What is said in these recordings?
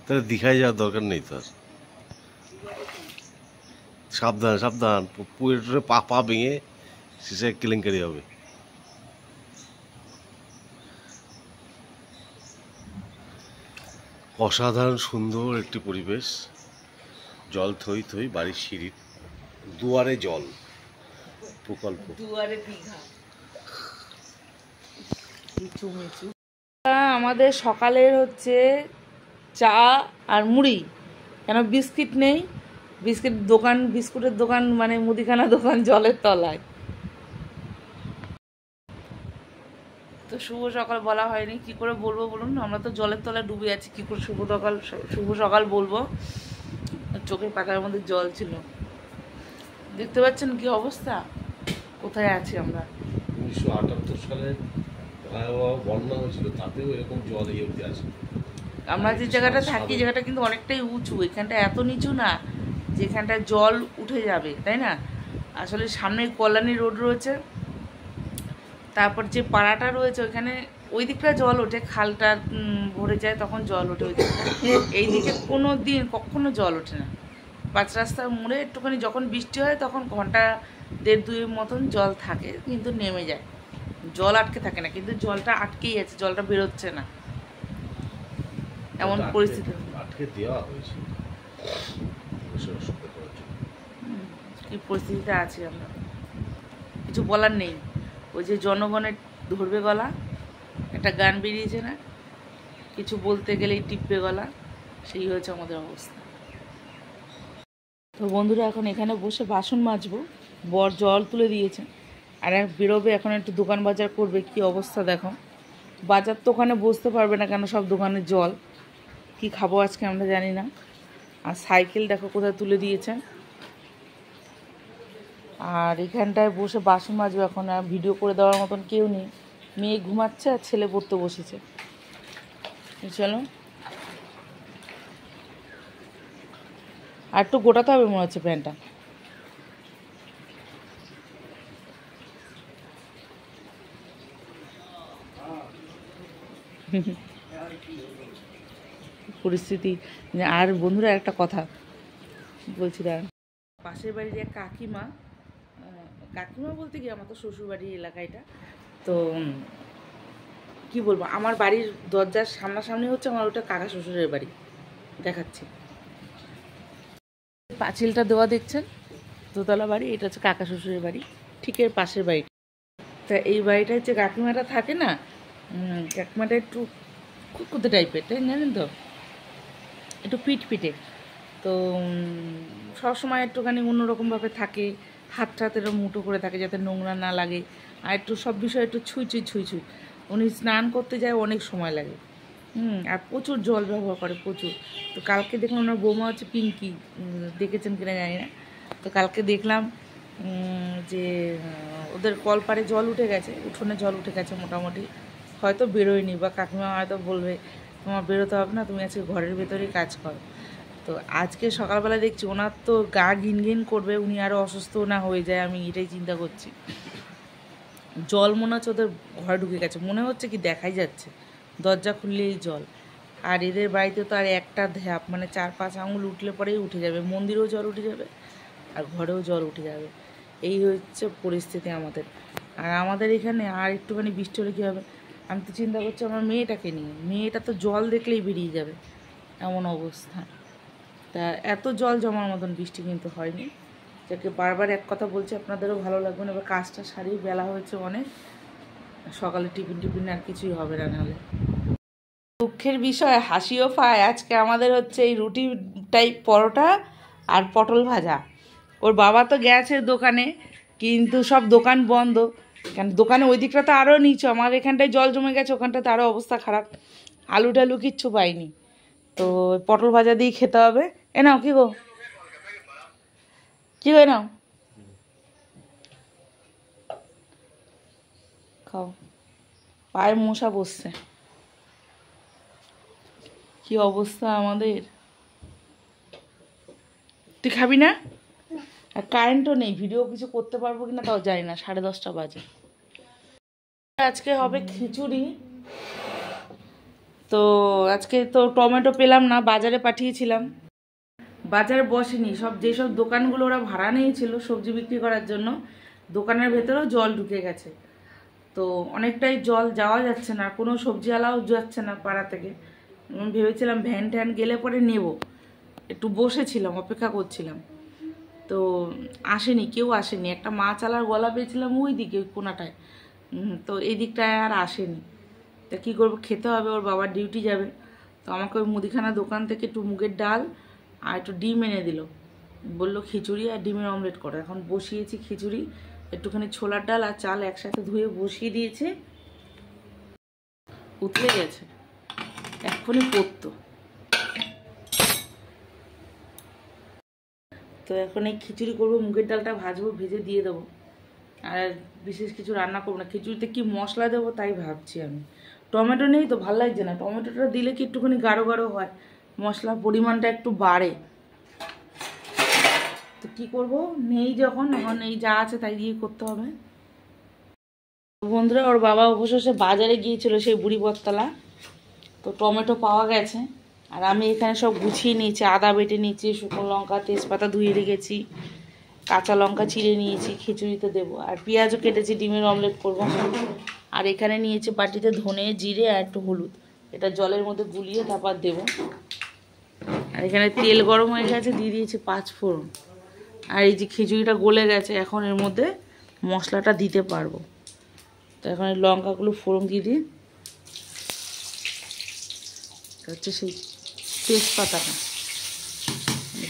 তাহলে দীঘায় যাওয়ার দরকার নেই তো আর। সাবধান সাবধান, পুরো পা পা ভেঙে শেষে কেলেঙ্কারি হবে। অসাধারণ সুন্দর একটি পরিবেশ, জল থই থই, বাড়ির সিঁড়ির দুয়ারে জল প্রকল্প। আমাদের সকালের হচ্ছে চা আর মুড়ি, কেন বিস্কিট নেই। বিস্কুটের দোকান মানে মুদিখানা দোকান জলের তলায়। তো শুভ সকাল বলা হয়নি, কি করে বলবো বলুন? আমরা তো জলের তলায় ডুবে আছি, কি করে শুভ সকাল বলবো? চোখের পাতার মধ্যে জল ছিল। দেখতে পাচ্ছেন কি অবস্থা, কোথায় আছি আমরা। 1978 সালে বন্যা হয়েছিল, তাতেও এরকম জল এই অবধি আছে। আমরা যে জায়গাটা থাকি, জায়গাটা কিন্তু অনেকটাই উঁচু, এখানটা এত নিচু না যেখানটা জল উঠে যাবে, তাই না? আসলে সামনে কল্যাণী রোড রয়েছে, তারপর যে পাড়াটা রয়েছে ওইখানে ওই দিকটা জল ওঠে, খালটা ভরে যায় তখন জল ওঠে ওই দিকটা। এই দিকে কোনো দিন কখনো জল ওঠে না। পাঁচ রাস্তার মোড়ে একটুখানি যখন বৃষ্টি হয় তখন ঘন্টা 1.5-2 মতন জল থাকে, কিন্তু নেমে যায়, জল আটকে থাকে না, কিন্তু জলটা আটকেই আছে, জলটা বেরোচ্ছে না, এমন পরিস্থিতি। আটকে দেওয়া হয়েছে, কি পরিস্থিতিতে আছি আমরা, কিছু বলার নেই। ওই যে জনগণের ধরবে গলা, একটা গান বেরিয়েছে না, কিছু বলতে গেলেই টিপবে গলা, সেই হয়েছে আমাদের অবস্থা। তো বন্ধুরা এখন এখানে বসে বাসন মাজবো, বর জল তুলে দিয়েছে, আর এক বেরোবে এখন একটু দোকান বাজার করবে। কি অবস্থা দেখো, বাজার তো ওখানে বসতে পারবে না, কেন সব দোকানে জল। কি খাবো আজকে আমরা জানি না। আর সাইকেল দেখো কোথায় তুলে দিয়েছে। আর এখানটায় বসে বাসন মাজবো এখন, আর ভিডিও করে দেওয়ার মতন কেউ নেই। মেয়ে ঘুমাচ্ছে আর ছেলে পড়তে বসেছে। চলো আর একটু গোটাতে হবে মনে হচ্ছে প্যান্টটা। পরিস্থিতি। আর বন্ধুরা একটা কথা বলছি, দাঁড়ান। পাশের বাড়ির এক কাকিমা বলতে কি আমার তো শ্বশুরবাড়ির এলাকা এটা, তো কি বলবো, আমার বাড়ির দরজার সামনাসামনি হচ্ছে আমার ওটা কাকা শ্বশুরের বাড়ি, দেখাচ্ছি। পাঁচিলটা দেওয়া দেখছেন, দোতলা বাড়ি, এটা হচ্ছে কাকা শ্বশুরের বাড়ি, ঠিক এর পাশের বাড়িটা। তা এই বাড়িটা হচ্ছে কাকিমাটা থাকে না, কাকিমাটা একটু খুঁতখুঁতে টাইপের, তাই জানেন তো, একটু পিটপিটে। তো সবসময় একটুখানি অন্যরকমভাবে থাকে, হাত এরকম মুঠো করে থাকে যাতে নোংরা না লাগে, আর একটু সব বিষয়ে একটু ছুঁই ছুঁই। উনি স্নান করতে যায় অনেক সময় লাগে, আর প্রচুর জল ব্যবহার করে, প্রচুর। তো কালকে দেখলাম ওনার বৌমা হচ্ছে পিঙ্কি, দেখেছেন কিনা জানি না। তো কালকে দেখলাম যে ওদের কলপারে জল উঠে গেছে, উঠোনে জল উঠে গেছে মোটামুটি, হয়তো বেরোয়নি, বা কাকিমা হয়তো বলবে তোমার বেরোতে হবে না, তুমি আজকে ঘরের ভেতরেই কাজ করো। তো আজকে সকালবেলা দেখছি ওনার তো গা ঘিন করবে, উনি আরও অসুস্থ না হয়ে যায়, আমি এটাই চিন্তা করছি। জল মনে হচ্ছে ওদের ঘরে ঢুকে গেছে, মনে হচ্ছে কি দেখাই যাচ্ছে, দরজা খুললেই জল। আর এদের বাড়িতে তো আর একটা ধ্যাপ, মানে 4-5 আঙুল উঠলে পরেই উঠে যাবে, মন্দিরেও জল উঠে যাবে আর ঘরেও জল উঠে যাবে, এই হচ্ছে পরিস্থিতি আমাদের। আর আমাদের এখানে আর একটুখানি বৃষ্টি হলে কী হবে, আমি তো চিন্তা করছি আমার মেয়েটাকে নিয়ে, মেয়েটা তো জল দেখলেই বেরিয়ে যাবে, এমন অবস্থা। তা এত জল জমার মতন বৃষ্টি কিন্তু হয়নি, যাকে বারবার এক কথা বলছি, আপনাদেরও ভালো লাগবে না। এবার কাজটা সারিয়ে বেলা হয়েছে অনেক, সকালে টিফিন আর কিছুই হবে না। নাহলে দুঃখের বিষয়, হাসিও পায়, আজকে আমাদের হচ্ছে এই রুটি টাইপ পরোটা আর পটল ভাজা। ওর বাবা তো গেছে দোকানে, কিন্তু সব দোকান বন্ধ, কেন দোকানে ওই দিকটা তো আরও নিচু, আমার এখানটায় জল জমে গেছে, ওখানটাতে আরও অবস্থা খারাপ, আলু টালু কিচ্ছু পাইনি। তো পটল ভাজা দিয়েই খেতে হবে। এ নাও, কী গো, কী হয়ে নাও, খাও। পায়ে মশা বসছে, কি অবস্থা আমাদের। তুই খাবি না? আর কারেন্টও নেই, ভিডিও কিছু করতে পারবো কিনা তাও জানি না, 10:30 বাজে। আজকে হবে খিচুড়ি। তো আজকে তো টমেটো পেলাম না, বাজারে পাঠিয়েছিলাম, বাজারে বসেনি। যেসব দোকানগুলো ওরা ভাড়া নিয়েছিল সবজি বিক্রি করার জন্য, দোকানের ভেতরেও জল ঢুকে গেছে। তো অনেকটাই জল, যাওয়া যাচ্ছে না, কোনো সবজিওয়ালাও যাচ্ছে না পাড়া থেকে। ভেবেছিলাম ভ্যান ট্যান গেলে পরে নেব, একটু বসেছিলাম, অপেক্ষা করছিলাম। তো আসেনি, কেউ আসেনি। একটা মাছ আলার গলা পেয়েছিলাম ওই দিকে, ওই কোনাটায়। তো এই দিকটায় আর আসেনি। তা কী করবো, খেতে হবে, ওর বাবার ডিউটি যাবে। তো আমাকে ওই মুদিখানা দোকান থেকে একটু মুগের ডাল আর একটু ডিম এনে দিল, বললো খিচুড়ি আর ডিমের অমলেট করো। এখন বসিয়েছি খিচুড়ি, একটুখানি ছোলার ডাল আর চাল একসাথে ধুয়ে বসিয়ে দিয়েছি, উতলে গেছে, এক্ষুনি পড়তো। তো এখন এই খিচুড়ি করবো, মুগের ডালটা ভাজবো, ভেজে দিয়ে দেবো। আর বিশেষ কিছু রান্না করবো না। খিচুড়িতে কি মশলা দেবো তাই ভাবছি আমি। টমেটো নেই তো, ভালো লাগছে না। টমেটোটা দিলে কি একটুখানি গাঢ় গাঢ় হয়, মশলার পরিমাণটা একটু বাড়ে। তো কী করবো, নেই যখন, এখন এই যা আছে তাই দিয়ে করতে হবে। বন্ধুরা, ওর বাবা অবশেষে বাজারে গিয়েছিল, সেই বুড়ি বটতলা। তো টমেটো পাওয়া গেছে, আর আমি এখানে সব গুছিয়ে নিয়েছি। আদা বেটে নিয়েছি, শুকনো লঙ্কা, তেজপাতা ধুয়ে রেখেছি, কাঁচা লঙ্কা চিড়ে নিয়েছি, খিচুড়িতে দেবো। আর পেঁয়াজও কেটেছি, ডিমের অমলেট করব। আর এখানে নিয়েছি বাটিতে ধনে, জিরে আর একটু হলুদ, এটা জলের মধ্যে গুলিয়ে তারপর দেবো। আর এখানে তেল গরম হয়ে গেছে, দিয়ে দিয়েছি 5 ফোড়ন। আর এই যে খিচুড়িটা গলে গেছে, এখন এর মধ্যে মশলাটা দিতে পারবো। তো এখন এই লঙ্কাগুলো ফোড়ন দিয়ে দিই, হচ্ছে সেই তেজপাতাটা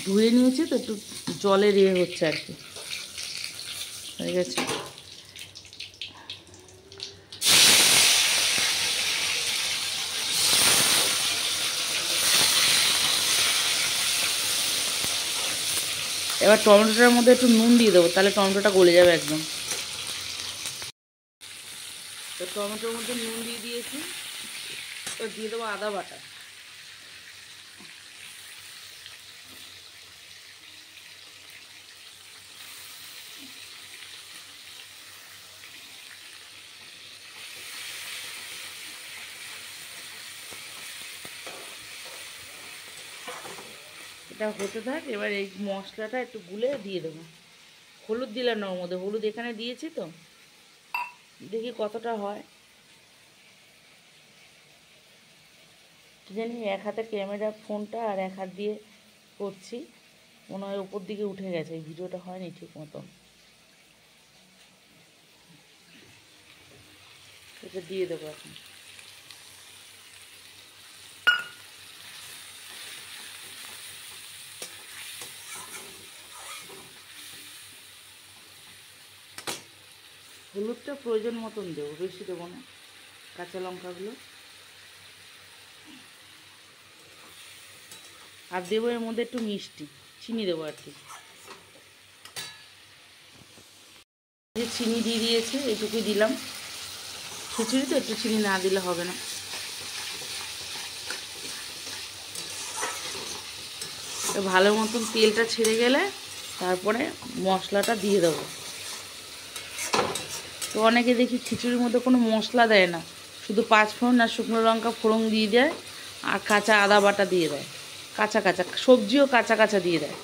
ধুয়ে নিয়েছি, তো একটু জলের হচ্ছে আর কি, হয়ে গেছে। এবার টমেটোটার মধ্যে একটু নুন দিয়ে দেবো, তাহলে টমেটোটা গলে যাবে একদম। তো টমেটোর মধ্যে নুন দিয়ে দিয়েছি, তো দিয়ে দেবো আদা বাটা। এটা হতে থাক, এবার এই মশলাটা একটু গুলে দিয়ে দেবো। হলুদ দিলাম না ওর মধ্যে, হলুদ এখানে দিয়েছি, তো দেখি কতটা হয়। কি জানি, এক হাতে ক্যামেরা ফোনটা আর এক হাত দিয়ে করছি, মনে হয় উপর দিকে উঠে গেছে, এই ভিডিওটা হয়নি ঠিক মতন। এটা দিয়ে দেবো এখন। হলুদটা প্রয়োজন মতন দেবো, বেশি দেবো না। কাঁচা লঙ্কাগুলো আর দেবো, এর মধ্যে একটু মিষ্টি, চিনি দেবো আর কি। যে চিনি দিয়ে দিয়েছে, এইটুকুই দিলাম। খিচুড়ি তো একটু চিনি না দিলে হবে না। ভালো মতন তেলটা ছেড়ে গেলে তারপরে মশলাটা দিয়ে দেবো। তো অনেকে দেখি খিচুড়ির মধ্যে কোনো মশলা দেয় না, শুধু 5 ফোড়ন আর শুকনো লঙ্কা ফোড়ন দিয়ে দেয়, আর কাঁচা আদা বাটা দিয়ে দেয়, কাঁচা কাঁচা সবজিও কাঁচা কাঁচা দিয়ে দেয়।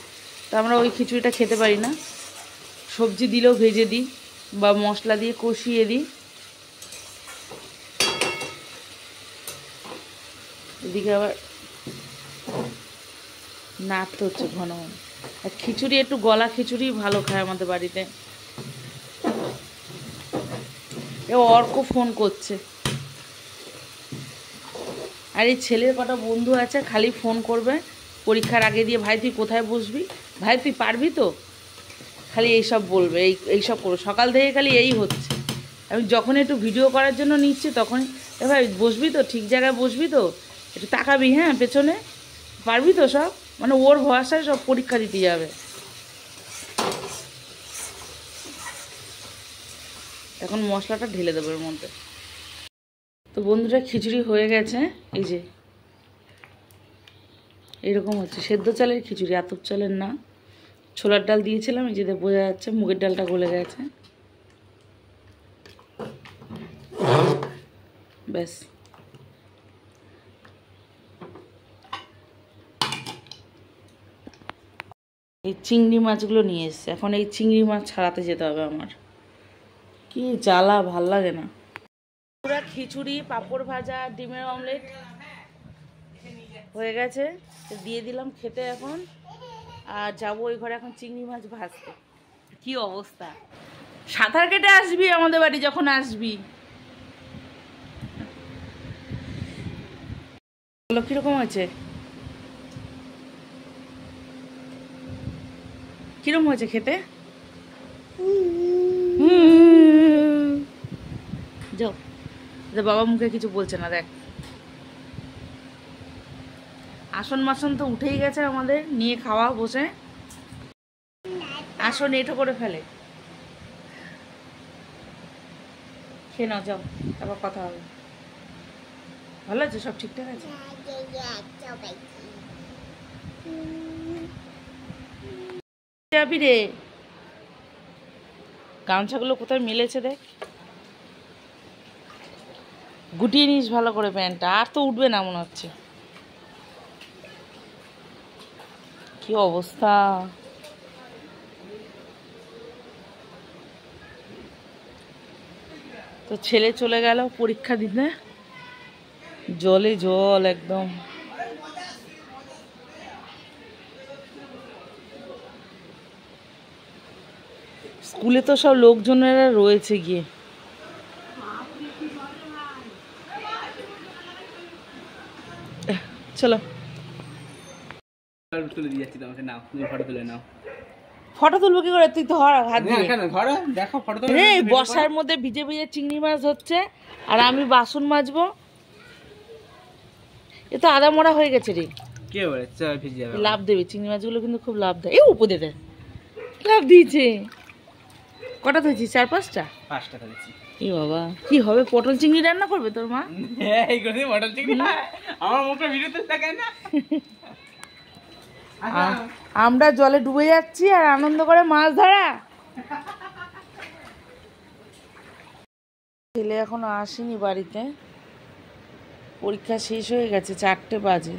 তো আমরা ওই খিচুড়িটা খেতে পারি না, সবজি দিলেও ভেজে দিই বা মশলা দিয়ে কষিয়ে দিই। এদিকে আবার নাড়তে হচ্ছে ঘন ঘন। আর খিচুড়ি একটু গলা খিচুড়ি ভালো খায় আমাদের বাড়িতে। এ অর্ক ফোন করছে, আর এই ছেলের কটা বন্ধু আছে, খালি ফোন করবে পরীক্ষার আগে দিয়ে, ভাই তুই কোথায় বসবি, ভাই তুই পারবি তো, খালি এইসব বলবে, এইসব করো। সকাল থেকে খালি এই হচ্ছে। আমি যখন একটু ভিডিও করার জন্য নিচ্ছি, তখন এ ভাই বসবি তো, ঠিক জায়গায় বসবি তো, একটু তাকাবি, হ্যাঁ পেছনে, পারবি তো সব, মানে ওর ভরসায় সব পরীক্ষা দিতে যাবে। এখন মশলাটা ঢেলে দেবো এর মধ্যে। তো বন্ধুরা, খিচুড়ি হয়ে গেছে, এই যে এরকম হচ্ছে। সেদ্ধ চালের খিচুড়ি, আতপ চালের না। ছোলার ডাল দিয়েছিলাম, এই যে বোঝা যাচ্ছে মুগের ডালটা গলে গেছে। ব্যাস। এই চিংড়ি মাছগুলো নিয়ে এসছে, এখন এই চিংড়ি মাছ ছাড়াতে যেতে হবে আমার। কি জ্বালা, ভাল লাগে না। পুরা খিচুড়ি, পাঁপড় ভাজা, ডিমের অমলেট হয়ে গেছে, দিয়ে দিলাম খেতে এখন। আর যাবো ওই ঘরে এখন চিংড়ি মাছ ভাজতে। কি অবস্থা, সাঁতার কেটে আসবি আমাদের বাড়ি যখন আসবি। বলো কিরকম হয়েছে, কিরকম হয়েছে খেতে? যাও, বাবা মুখে কিছু বলছে না, দেখ। আসন মাসন তো উঠেই গেছে আমাদের, নিয়ে খাওয়া বসে। আসন এঁটো করে ফেলে, খেয়ে নাও, যাও, তারপর কথা হবে। ভালো আছে, সব ঠিকঠাক আছে? যাবি রে, গামছাগুলো কোথায় মেলেছে দেখ, গুটিয়ে নিস ভালো করে প্যান্টটা, আর তো উঠবে না মনে হচ্ছে। কি অবস্থা, তো ছেলে চলে গেল পরীক্ষা দিতে, জলে জল একদম। স্কুলে তো সব লোকজনেরা রয়েছে গিয়ে। চলো, তুলে দিয়ে যাচ্ছি তোমাকে, নাও তুমি ফটো তুলে নাও। ফটো তুলবো কি করে, তুই তো হাত দিয়ে। কেন ধরো, দেখো ফটো তুলে। এই বর্ষার মধ্যে ভিজে ভিজে চিংড়ি মাছ হচ্ছে, আর আমি বাসন মাজবো। এ তো আদা মরা হয়ে গেছে রে। কে বলেছে ভিজে যাবে? লাভ দেবে, চিংড়ি মাছগুলো কিন্তু খুব লাভ দেয়। এই উপদে দেয়, লাভ দিয়েছে। কটা ধরেছিস, 4-5টা? 5টা ধরেছি। এ বাবা, কি হবে, পটল চিংড়ি রান্না করবে তোর মা? এই করে মটর চিংড়ি, আমার মুখটা ভিডিওতে থাকে না। আমরা জলে ডুবে যাচ্ছি আর আনন্দ করে মাছ ধরা। ছেলে এখনো আসেনি বাড়িতে, পরীক্ষা শেষ হয়ে গেছে, 4টে বাজে,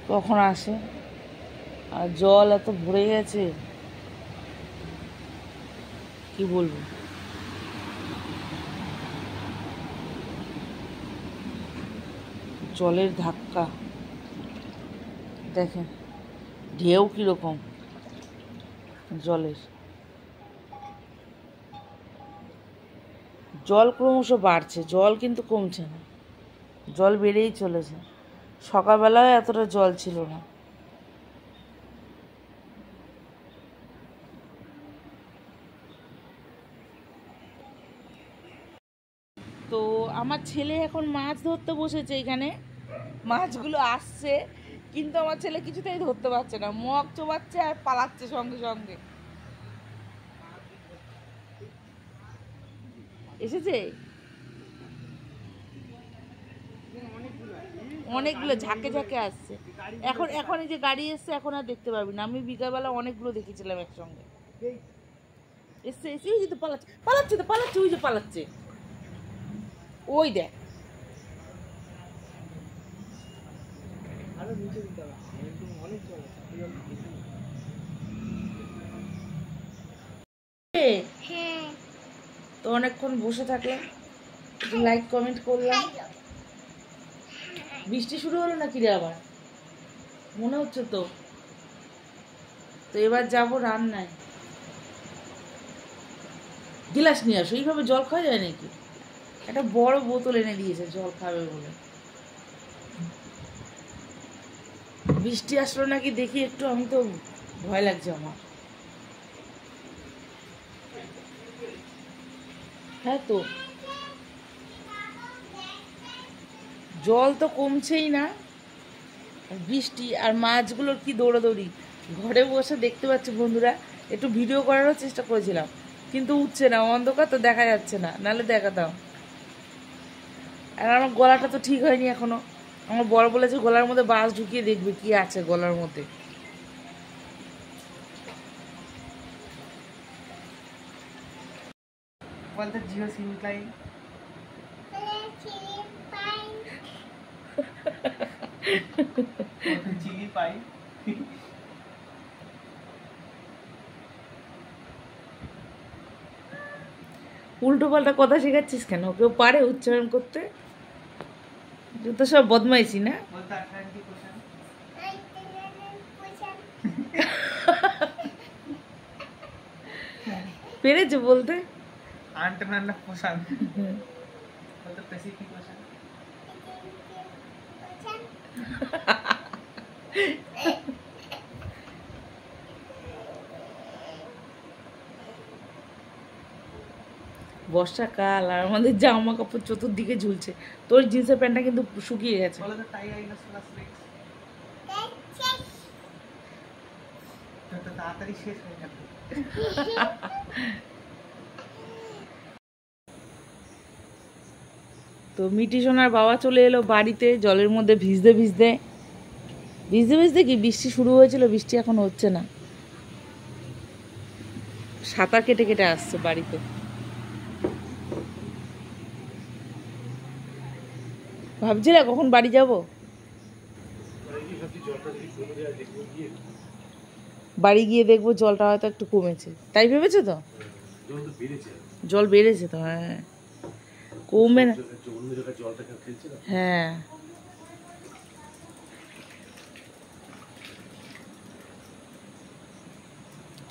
কখন আসে? আর জল এত ভরে গেছে, কি বলবো। জলের ধাক্কা দেখেন, ঢেউ কিরকম জলের। জল ক্রমশ বাড়ছে, জল কিন্তু কমছে না, জল বেড়েই চলেছে। সকালবেলায় এতটা জল ছিল না। তো আমার ছেলে এখন মাছ ধরতে বসেছে এখানে, মাছগুলো আসছে, কিন্তু আমার ছেলে কিছুতেই ধরতে পারছে না, মগ চোবাচ্ছে আর পালাচ্ছে সঙ্গে সঙ্গে। এসেছে অনেকগুলো, ঝাঁকে ঝাঁকে আসছে। এখন এখন এই যে গাড়ি এসছে, এখন আর দেখতে পারবি না। আমি বিকালবেলা অনেকগুলো দেখেছিলাম একসঙ্গে। এসছে এসে, ওই যে তো পালাচ্ছে, পালাচ্ছে তো পালাচ্ছে, ওই যে পালাচ্ছে, ওই দেখ। তো অনেকক্ষণ বসে থাকলাম, লাইক কমেন্ট করলাম। বৃষ্টি শুরু হলো নাকি রে আবার, মনে হচ্ছে তো। তো এবার যাবো রান্নায়। গিলাস নিয়ে আসো, এইভাবে জল খাওয়া যায় নাকি? একটা বড় বোতল এনে দিয়েছে জল খাবে বলে। বৃষ্টি আসলো নাকি দেখি একটু, আমি তো ভয় লাগছে আমার। হ্যাঁ তো, জল তো কমছেই না, বৃষ্টি আর মাছগুলোর কি দৌড়াদৌড়ি। ঘরে বসে দেখতে পাচ্ছি বন্ধুরা, একটু ভিডিও করারও চেষ্টা করেছিলাম, কিন্তু উঠছে না, অন্ধকার তো দেখা যাচ্ছে না, নাহলে দেখাতাম। আর আমার গলাটা তো ঠিক হয়নি এখনো। আমার বড় বলেছে গলার মধ্যে বাঁশ ঢুকিয়ে দেখবে কি আছে গলার মধ্যে। বলতে জিও সিম চিনি পাই। উল্টো পাল্টা কথা শেখাচ্ছিস কেন? কেউ পারে উচ্চারণ করতে? এটা তো সব বদমাইশি না? বলতে আন্টি কোশ্চেন। পেরেছে বলতে? আন্টনান্না কোশ্চেন। বলতে স্পেসিফিক কোশ্চেন। বর্ষাকাল আর আমাদের জামা কাপড় চতুর্দিকে ঝুলছে। তোর জিন্সের প্যান্টটা কিন্তু শুকিয়ে গেছে। বলো তো টাই রাইনোসরাস রেক্স। তো তাড়াতাড়ি শেষ হয়ে যাবে। তো মিটি সোনার বাবা চলে এলো বাড়িতে জলের মধ্যে ভিজতে ভিজতে। ভিজতে ভিজতে কি বৃষ্টি শুরু হয়েছিল, বৃষ্টি এখন হচ্ছে না। সাঁতার কেটে কেটে আসছে বাড়িতে। ভাবছিলে কখন বাড়ি যাব? বাড়ি গিয়ে দেখবো জলটা হয়তো একটু কমেছে, তাই ভেবেছো তো? জল বেড়েছে তো, হ্যাঁ কমবে না। হ্যাঁ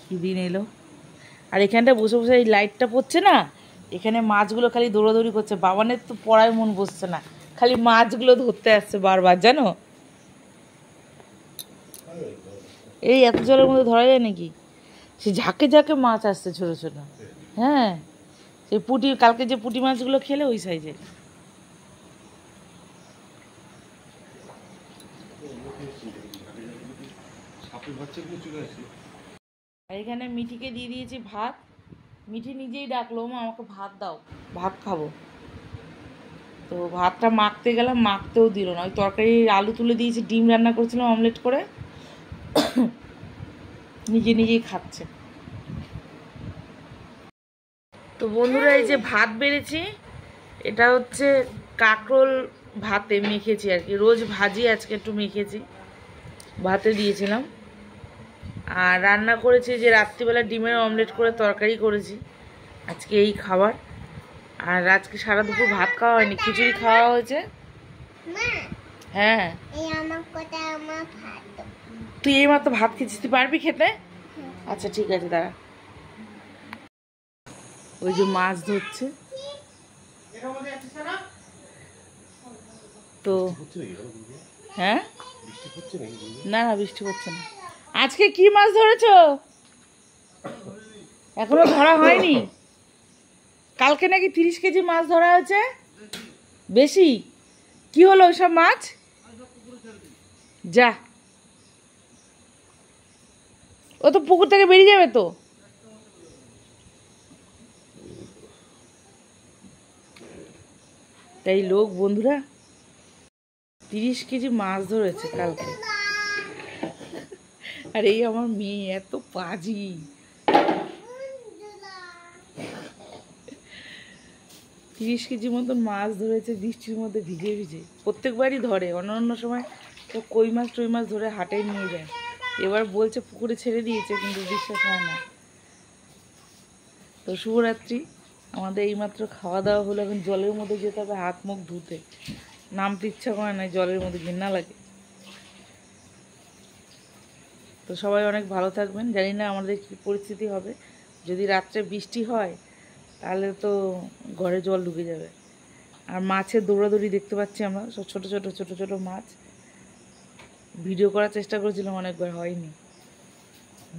কি দিন এলো। আর এখানটা বসে বসে এই লাইটটা পড়ছে না, এখানে মাছগুলো খালি দৌড়াদৌড়ি করছে। বাবানের তো পড়ায় মন বসছে না, খালি মাছগুলো ধরতে আসছে বারবার, জানো? এই এত জলের মধ্যে ধরা যায় নাকি? সে ঝাঁকে ঝাঁকে মাছ আসছে ছোট ছোট। হ্যাঁ সেই পুঁটি, কালকে যে পুঁটি মাছগুলো খেলে ওই সাইজের। আর এখানে মিঠিকে দিয়ে দিয়েছি ভাত। মিঠি নিজেই ডাকলো, মা আমাকে ভাত দাও, ভাত খাবো। তো ভাতটা মাখতে গেলাম, মাখতেও দিল না। ওই তরকারি আলু তুলে দিয়েছি, ডিম রান্না করেছিলাম অমলেট করে, নিজে নিজেই খাচ্ছে। তো বন্ধুরা এই যে ভাত বেড়েছি, এটা হচ্ছে কাঁকরোল ভাতে মেখেছি আর কি। রোজ ভাজি, আজকে একটু মেখেছি, ভাতে দিয়েছিলাম। আর রান্না করেছি যে রাত্রিবেলা ডিমের অমলেট করে তরকারি করেছি, আজকে এই খাবার। আর আজকে সারা দুপুর ভাত খাওয়া হয়নি, খিচুড়ি খাওয়া হয়েছে। হ্যাঁ তুই এই মাত্র ভাত খেয়েছিস, তুই পারবি খেতে? আচ্ছা ঠিক আছে দাঁড়া। ওই যে মাছ ধরছে। তো হ্যাঁ না না বৃষ্টি হচ্ছে না। আজকে কি মাছ ধরেছো? এখনো ধরা হয়নি? কালকে নাকি 30 কেজি মাছ ধরা হয়েছে, বেশি। কি হলো ওইসব মাছ? যা, ও তো পুকুর থেকে বেরিয়ে যাবে তো। তাই লোক বন্ধুরা 30 কেজি মাছ ধরেছে কালকে। আর এই আমার মেয়ে এত পাজি। 30 কেজি মতন মাছ ধরেছে বৃষ্টির মধ্যে ভিজে ভিজে। প্রত্যেকবারই ধরে, অন্য সময় তো কই মাছ টই মাছ ধরে হাটে নিয়ে যায়। এবার বলছে পুকুরে ছেড়ে দিয়েছে, কিন্তু বিশ্বাস হয় না। তো শুভরাত্রি। আমাদের এইমাত্র খাওয়া দাওয়া হলো, এখন জলের মধ্যে যেতে হবে হাত মুখ ধুতে। নামতে ইচ্ছা করে না, জলের মধ্যে ঘৃণা লাগে। তো সবাই অনেক ভালো থাকবেন। জানি না আমাদের কী পরিস্থিতি হবে, যদি রাত্রে বৃষ্টি হয় তাহলে তো ঘরে জল ঢুকে যাবে। আর মাছের দৌড়াদৌড়ি দেখতে পাচ্ছি আমরা, সব ছোটো ছোটো ছোটো ছোটো মাছ। ভিডিও করার চেষ্টা করেছিলাম অনেকবার, হয়নি।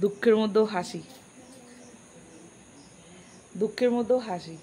দুঃখের মধ্যেও হাসি, দুঃখের মধ্যেও হাসি।